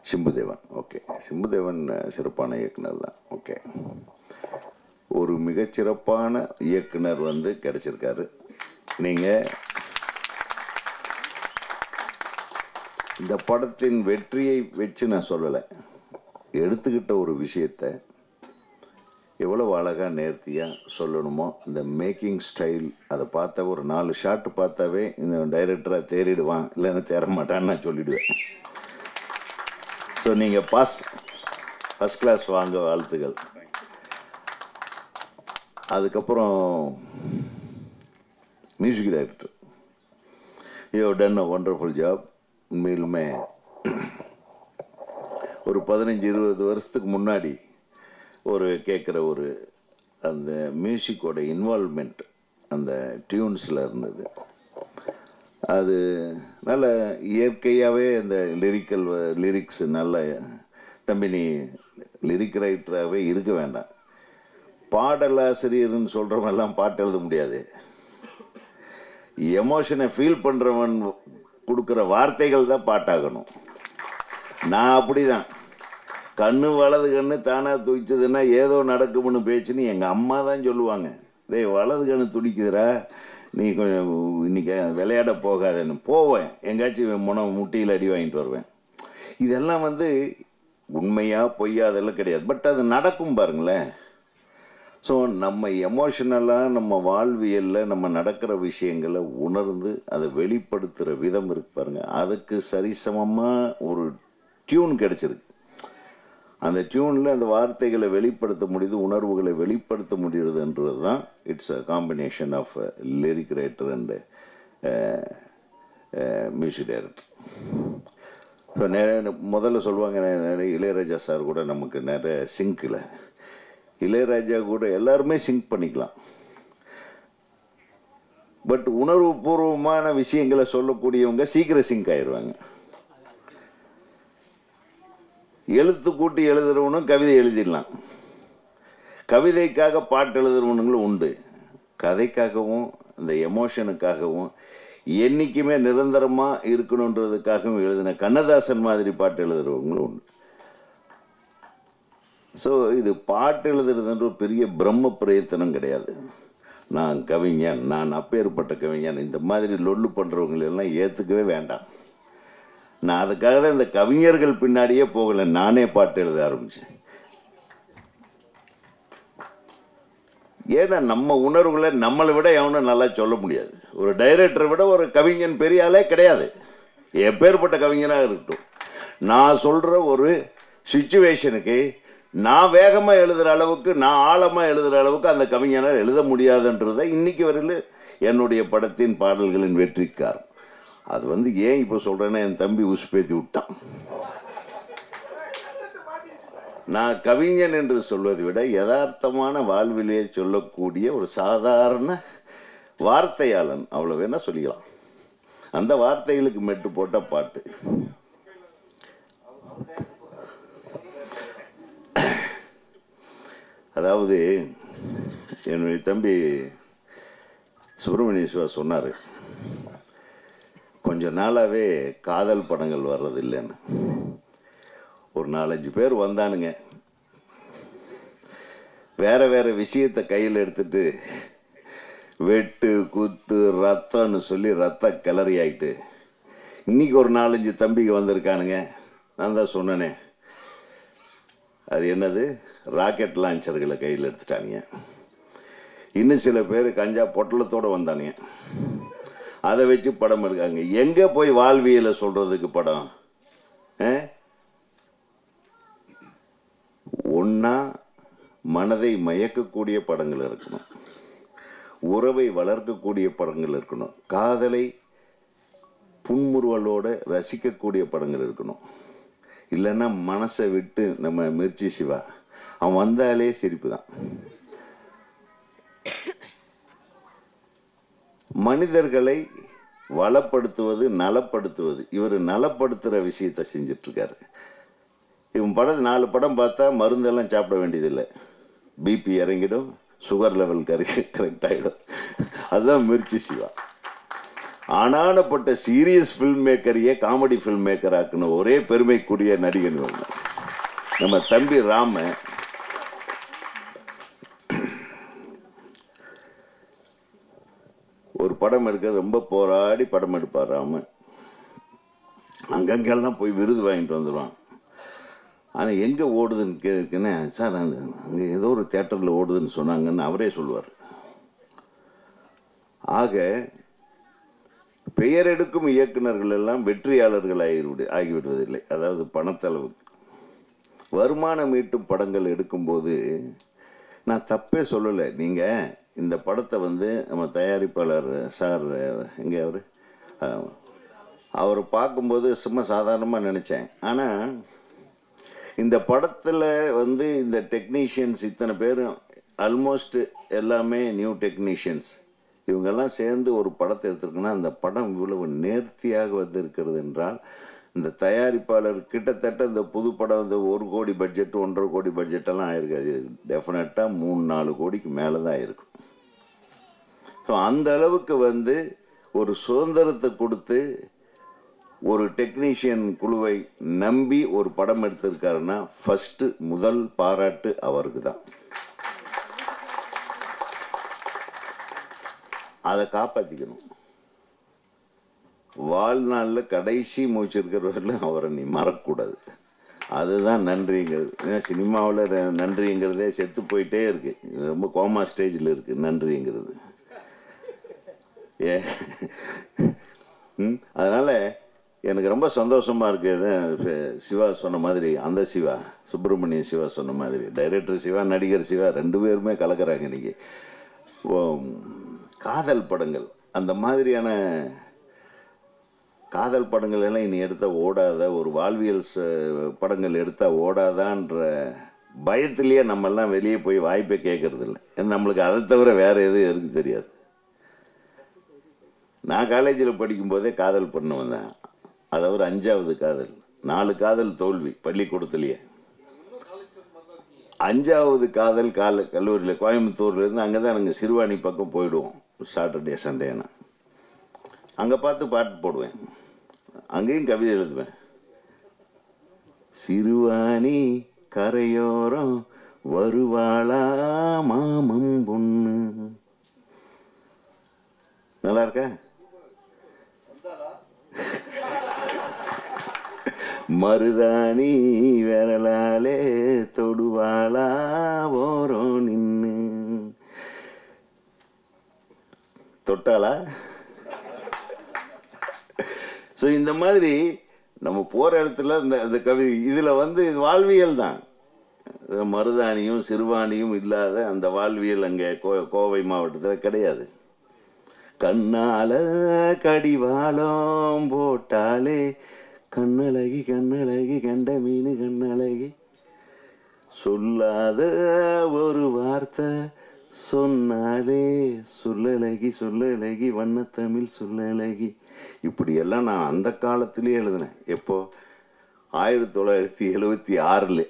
Chimbu Deven. Okay, Chimbu Deven சிறப்பான இயக்குனர் தான். ஓகே, ஒரு மிகச்சிறப்பான இயக்குனர் வந்து கிடைச்சிருக்காரு. நீங்கள் இந்த படத்தின் வெற்றியை வச்சு நான் சொல்லலை, எடுத்துக்கிட்ட ஒரு விஷயத்தை எவ்வளவு அழகாக நேர்த்தியாக சொல்லணுமோ இந்த மேக்கிங் ஸ்டைல், அதை பார்த்தா ஒரு 4 ஷாட்டு பார்த்தாவே இந்த டைரக்டராக தேறிடுவான், இல்லைன்னு தேர மாட்டான்னு நான் சொல்லிவிடுவேன். ஸோ நீங்கள் ஃபஸ்ட் கிளாஸ் வாங்க வாழ்த்துக்கள். அதுக்கப்புறம் music director, you have done a wonderful job. உண்மையிலுமே ஒரு 15-20 வருஷத்துக்கு முன்னாடி ஒரு கேட்குற ஒரு அந்த மியூசிக்கோட இன்வால்வ்மெண்ட் அந்த டியூன்ஸில் இருந்தது. அது நல்ல இயற்கையாகவே அந்த லிரிக்ஸ் நல்ல, தம்பி நீ லிரிக் ரைட்டராகவே இருக்க வேண்டாம், பாடலாசிரியர்னு சொல்கிறவெல்லாம் பாட்டு எழுத முடியாது, எமோஷனை ஃபீல் பண்ணுறவன் கொடுக்குற வார்த்தைகள் தான் பாட்டாகணும். நான் அப்படி தான், கண்ணு வலது கண்ணு தானாக துடிச்சதுன்னா ஏதோ நடக்கும்னு பேச்சுன்னு எங்கள் அம்மா தான் சொல்லுவாங்க. டேய் வலது கண்ணு துடிக்குதுரா, நீ கொஞ்சம் இன்னைக்கு விளையாட போகாதன்னு போவேன், எங்காச்சும் முட்டியில் அடி வாங்கிட்டு வருவேன். இதெல்லாம் வந்து உண்மையா பொய்யா அதெல்லாம் கிடையாது, பட் அது நடக்கும் பாருங்களேன். ஸோ நம்ம எமோஷனலாக நம்ம வாழ்வியலில் நம்ம நடக்கிற விஷயங்களை உணர்ந்து அதை வெளிப்படுத்துகிற விதம் இருக்கு பாருங்கள், அதுக்கு சரிசமமாக ஒரு டியூன் கிடச்சிருக்கு. அந்த டியூனில் அந்த வார்த்தைகளை வெளிப்படுத்த முடியுது, உணர்வுகளை வெளிப்படுத்த முடியுதுன்றது தான் it's a combination of lyric writer and music director. So முதல்ல சொல்லுவாங்க நிறைய இளையராஜா சார் கூட நமக்கு நிறைய சிங்கில், இளையராஜா கூட எல்லாருமே சிங்க் பண்ணிக்கலாம், பட் உணர்வு பூர்வமான விஷயங்களை சொல்லக்கூடியவங்க சீக்கிரம் சிங்க் ஆயிடுவாங்க. எழுத்து கூட்டி எழுதுறவனும் கவிதை எழுதிடலாம், கவிதைக்காக பாட்டு எழுதுறவனுங்களும் உண்டு, கதைக்காகவும் இந்த எமோஷனுக்காகவும் என்றைக்குமே நிரந்தரமாக இருக்கணுன்றதுக்காகவும் எழுதின கண்ணதாசன் மாதிரி பாட்டு எழுதுறவங்களும் உண்டு. ஸோ இது பாட்டு எழுதுறதுன்ற ஒரு பெரிய பிரம்ம பிரயத்தனம் கிடையாது. நான் கவிஞன், நான் அப்பேற்பட்ட கவிஞன், இந்த மாதிரி லொல்லு பண்ணுறவங்களெல்லாம் ஏற்றுக்கவே வேண்டாம். நான் அதுக்காக தான் இந்த கவிஞர்கள் பின்னாடியே போகலை, நானே பாட்டு எழுத ஆரம்பித்தேன். ஏன்னா நம்ம உணர்வுகளை நம்மளை விட எவனும் நல்லா சொல்ல முடியாது. ஒரு டைரக்டரை விட ஒரு கவிஞன் பெரிய ஆளே கிடையாது, எப்பேற்பட்ட கவிஞனாக இருக்கட்டும். நான் சொல்கிற ஒரு சிச்சுவேஷனுக்கு நான் வேகமாக எழுதுகிற அளவுக்கு, நான் ஆழமாக எழுதுகிற அளவுக்கு அந்த கவிஞனால் எழுத முடியாதுன்றதை இன்னைக்கு வரையில் என்னுடைய படத்தின் பாடல்களின் வெற்றிக்காரன். அது வந்து ஏன் இப்போ சொல்கிறேன்னா, என் தம்பி உசுப்பேத்தி விட்டான். நான் கவிஞன் என்று சொல்வதை விட யதார்த்தமான வாழ்விலேயே சொல்லக்கூடிய ஒரு சாதாரண வார்த்தையாளன், அவ்வளோ வேணா சொல்லிக்கலாம். அந்த வார்த்தைகளுக்கு மெட்டு போட்ட பாட்டு. அதாவது என்னுடைய தம்பி சுப்பிரமணிய சிவா சொன்னார், கொஞ்ச நாளாகவே காதல் படங்கள் வர்றதில்லைன்னு. ஒரு 4-5 பேர் வந்தானுங்க, வேற வேற விஷயத்தை கையில் எடுத்துட்டு வெட்டு குத்து ரத்தம்னு சொல்லி ரத்த கிளறி ஆயிட்டு, இன்னைக்கு ஒரு 4-5 தம்பிக்கு வந்திருக்கானுங்க. நான் தான் சொன்னேனே, அது என்னது, ராக்கெட் லான்ச்சர்களை கையில் எடுத்துட்டானுங்க. இன்னும் சில பேர் கஞ்சா பொட்டலத்தோடு வந்தானுங்க, அதை வச்சு படம் எடுக்காங்க. எங்கே போய் வாழ்வியலை சொல்கிறதுக்கு படம்? ஒன்றா மனதை மயக்கக்கூடிய படங்கள் இருக்கணும், உறவை வளர்க்கக்கூடிய படங்கள் இருக்கணும், காதலை புன்முறுவலோடு ரசிக்கக்கூடிய படங்கள் இருக்கணும். இல்லைன்னா மனசை விட்டு நம்ம மிர்ச்சி சிவா அவன் வந்தாலே சிரிப்பு தான். மனிதர்களை வளப்படுத்துவது நலப்படுத்துவது, இவர் நலப்படுத்துகிற விஷயத்தை செஞ்சிட்ருக்காரு. இவன் படம் 4 படம் பார்த்தா மருந்தெல்லாம் சாப்பிட வேண்டியதில்லை, பிபி இறங்கிடும், சுகர் லெவல் கரெக்ட் ஆகிடும். அதுதான் மிர்ச்சி சிவா. ஆனானப்பட்ட சீரியஸ் ஃபில்ம் மேக்கரையே காமெடி ஃபில்ம் மேக்கர் ஆக்குன ஒரே பெருமைக்குரிய நடிகன் நம்ம தம்பி ராம. ஒரு படம் எடுக்க ரொம்ப போராடி படம் எடுப்பார் ராம. அங்கங்கெல்லாம் போய் விருது வாங்கிட்டு வந்துடுவான். ஆனால் எங்கே ஓடுதுன்னு கேட்குன்னு, சார் அங்கே ஏதோ ஒரு தேட்டரில் ஓடுதுன்னு சொன்னாங்கன்னு அவரே சொல்லுவார். ஆக பெயர் எடுக்கும் இயக்குநர்கள் எல்லாம் வெற்றியாளர்கள் ஆகிவிடுவதில்லை. அதாவது பணத்தளவு வருமானம் ஈட்டும் படங்கள் எடுக்கும்போது நான் தப்பே சொல்லலை. நீங்கள் இந்த படத்தை நம்ம தயாரிப்பாளர் சார் எங்கே அவர் பார்க்கும்போது சும்மா சாதாரணமாக நினச்சேன். ஆனால் இந்த படத்தில் இந்த டெக்னீஷியன்ஸ் இத்தனை பேரும் ஆல்மோஸ்ட் எல்லாமே நியூ டெக்னீஷியன்ஸ், இவங்கெல்லாம் சேர்ந்து ஒரு படத்தை எடுத்துருக்குன்னா அந்த படம் இவ்வளவு நேர்த்தியாக வந்திருக்கிறது என்றால் இந்த தயாரிப்பாளர் கிட்டத்தட்ட இந்த புது படம் 1 கோடி பட்ஜெட் 1.5 கோடி பட்ஜெட்டெல்லாம் ஆயிருக்காது. டெஃபினட்டாக 3-4 கோடிக்கு மேலே தான் இருக்கும். ஸோ அந்த அளவுக்கு ஒரு சுதந்திரத்தை கொடுத்து ஒரு டெக்னீஷியன் குழுவை நம்பி ஒரு படம் எடுத்திருக்காருன்னா ஃபர்ஸ்ட் முதல் பாராட்டு அவருக்கு தான். அதை காப்பாற்றிக்கணும். வாழ்நாளில் கடைசி மூச்சிருக்கிறவர்கள் அவரை நீ மறக்கக்கூடாது. அதுதான் நன்றிங்கிறது. ஏன்னா சினிமாவில் நன்றிங்கிறதே செத்து போயிட்டே இருக்கு, ரொம்ப கோமா ஸ்டேஜில் இருக்கு நன்றிங்கிறது. அதனால் எனக்கு ரொம்ப சந்தோஷமாக இருக்குது. சிவா சொன்ன மாதிரி, அந்த சிவா சுப்பிரமணிய சிவா சொன்ன மாதிரி, டைரக்டர் சிவா நடிகர் சிவா 2 பேருமே கலக்கிறாங்க இன்றைக்கி. காதல் படங்கள், அந்த மாதிரியான காதல் படங்கள் எல்லாம் இனி எடுத்தால் ஓடாத, ஒரு வாழ்வியல் படங்கள் எடுத்தால் ஓடாதான்ற பயத்திலேயே நம்மெல்லாம் வெளியே போய் வாய்ப்பை கேட்கறது இல்லை. ஏன்னா நம்மளுக்கு அதை தவிர வேறு எதுவும் எனக்கு தெரியாது. நான் காலேஜில் படிக்கும்போதே காதல் பண்ண வந்தேன். அதாவது 5வது காதல், 4 காதல் தோல்வி பள்ளிக்கூடத்துலேயே. 5வது காதல் கல்லூரியில் கோயம்புத்தூர்லேருந்து அங்கே தான் நாங்கள் சிறுவாணி பக்கம் போயிடுவோம் சாட்டர்டே சண்டேனா. அங்கே பார்த்து பாட்டு போடுவேன், அங்கேயும் கவிதை எழுதுவேன். சிறுவாணி கரையோரம் வருவாளா மாமம் பொண்ணு. நல்லா இருக்கா? மருதாணி விரலாலே தொடுவாளா ஓரம் நின்னு. தொட்டாளா? ஸோ இந்த மாதிரி நம்ம போகிற இடத்துல இந்த கவிதை இதில் இது வாழ்வியல் தான். மருதாணியும் சிறுவாணியும் இல்லாத அந்த வாழ்வியல் அங்கே கோவை மாவட்டத்தில் கிடையாது. கண்ணால கடிவாளம் போட்டாலே கண்ணழகி கண்ணழகி கண்ட மீன் கண்ணழகி, சொல்லாத ஒரு வார்த்தை சொன்னாலே சொல்லழகி சொல்லழகி வண்ணத்தமிழ் சொல்லழகி. இப்படியெல்லாம் நான் அந்த காலத்திலே எழுதினேன். எப்போ 1976